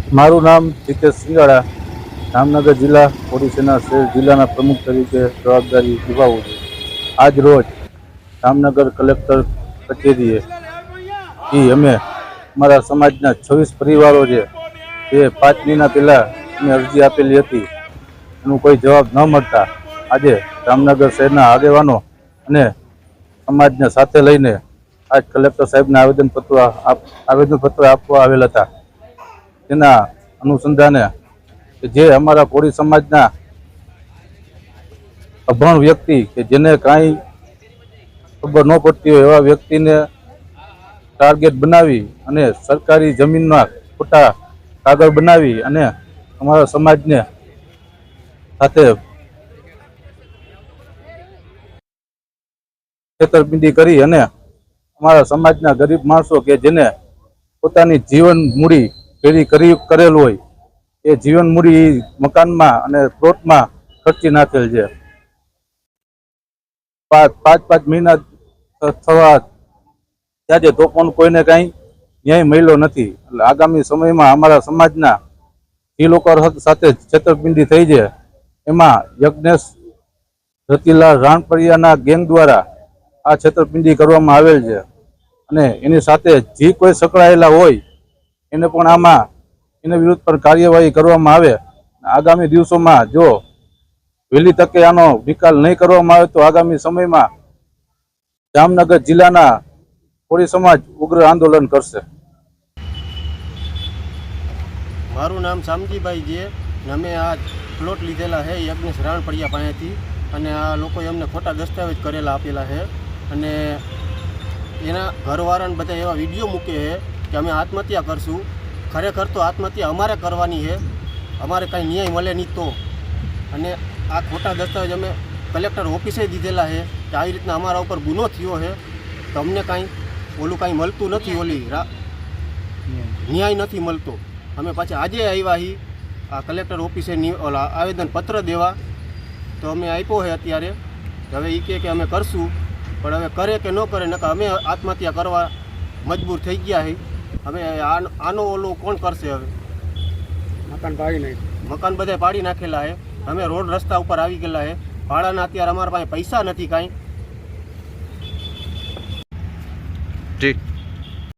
મારું નામ જીતેશ સિંગાડા, જામનગર જિલ્લા કોળી સેના જિલ્લાના પ્રમુખ તરીકે જવાબદારી નિભાવું છું. આજ રોજ જામનગર કલેક્ટર કચેરીએ અમે અમારા સમાજના 26 પરિવારો છે જે 5 મહિના પહેલાં અમે અરજી આપેલી હતી, એનું કોઈ જવાબ ન મળતા આજે જામનગર શહેરના આગેવાનો અને સમાજને સાથે લઈને આજ કલેક્ટર સાહેબને આવેદનપત્ર આપવા આવેલ હતા. તેના અનુસંધાને જે અમારા કોળી સમાજના અભણ વ્યક્તિ કે જેને કાંઈ ખબર ન પડતી હોય એવા વ્યક્તિને ટાર્ગેટ બનાવી અને સરકારી જમીનના ખોટા કાગળ બનાવી અને અમારા સમાજને સાથે છેતરપિંડી કરી અને અમારા સમાજના ગરીબ માણસો કે જેને પોતાની જીવન મૂડી કરેલ હોય એ જીવન મૂડી મકાનમાં અને પ્લોટમાં ખર્ચી નાખેલ છે. 5 મહિના થવા ત્યારે તો પણ કોઈને કાંઈ ન્યાય મળ્યો નથી. એટલે આગામી સમયમાં અમારા સમાજના જે લોકો સાથે છેતરપિંડી થઈ છે એમાં યજ્ઞેશ રતિલાલ રાણપરિયાના ગેંગ દ્વારા આ છેતરપિંડી કરવામાં આવેલ છે અને એની સાથે જે કોઈ સંકળાયેલા હોય એને પણ એના વિરુદ્ધ પર કાર્યવાહી કરવામાં આવે. આગામી દિવસોમાં જો વહેલી તકે આનો નિકાલ નહીં કરવામાં આવે તો આગામી સમયમાં જામનગર જિલ્લાના કોળી સમાજ ઉગ્ર આંદોલન કરશે. મારું નામ શામજીભાઈ છે ને અમે આ પ્લોટ લીધેલા છે યજ્ઞેશ રાણપરિયા પાસેથી અને આ લોકોએ અમને ખોટા દસ્તાવેજ કરેલા આપેલા છે અને એના ઘરવાળાને બધા એવા વિડીયો મૂકે છે કે અમે આત્મહત્યા કરશું. ખરેખર તો આત્મહત્યા અમારે કરવાની છે, અમારે કાંઈ ન્યાય મળે નહીં તો. અને આ ખોટા દસ્તાવેજ અમે કલેક્ટર ઓફિસે દીધેલા છે કે આવી રીતના અમારા ઉપર ગુનો થયો છે તો અમને કાંઈ મળતું નથી, ન્યાય નથી મળતો. અમે પાછા આજે આવ્યા છીએ આ કલેક્ટર ઓફિસે આવેદનપત્ર દેવા, તો અમે આપ્યો છે અત્યારે. હવે એ કે અમે કરશું, પણ હવે કરે કે ન કરે નકર અમે આત્મહત્યા કરવા મજબૂર થઈ ગયા છે. હવે આનો ઓલું કોણ કરશે? હવે મકાન બધા પાડી નાખેલા છે, અમે રોડ રસ્તા ઉપર આવી ગયેલા છે, ભાડાના અત્યારે અમારા પાસે પૈસા નથી કાંઈ. ઠીક.